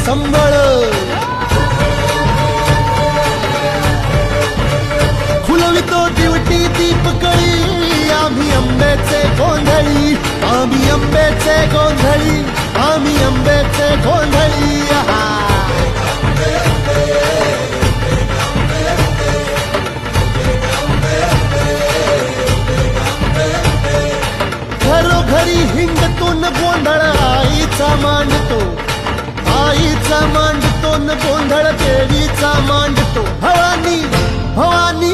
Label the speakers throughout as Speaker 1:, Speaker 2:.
Speaker 1: संबळ खुलवितो दिवटी दीपकळी आम्ही आंब्याचे गोंधळी आम्ही आंब्याचे गोंधळी आम्ही आंब्याचे गोंधळी आहा. घरोघरी हिंडतो न गोंधळ आईचा मांडतो आईचा मांडतो न गोंधळ देवीचा मांडतो भवानी भवानी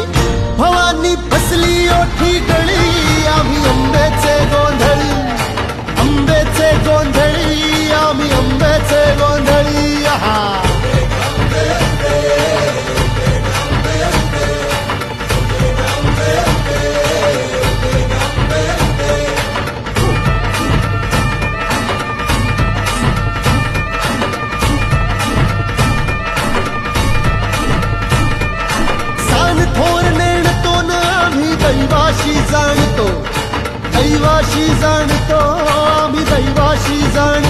Speaker 1: भवानी फसली ओठी गळी आम्ही आंब्याचे गोंधळी आंब्याचे गोंधळी आम्ही आंब्याचे गोंधळी आहा. दैवाशी जाणतो आम्ही दैवाशी जाणतो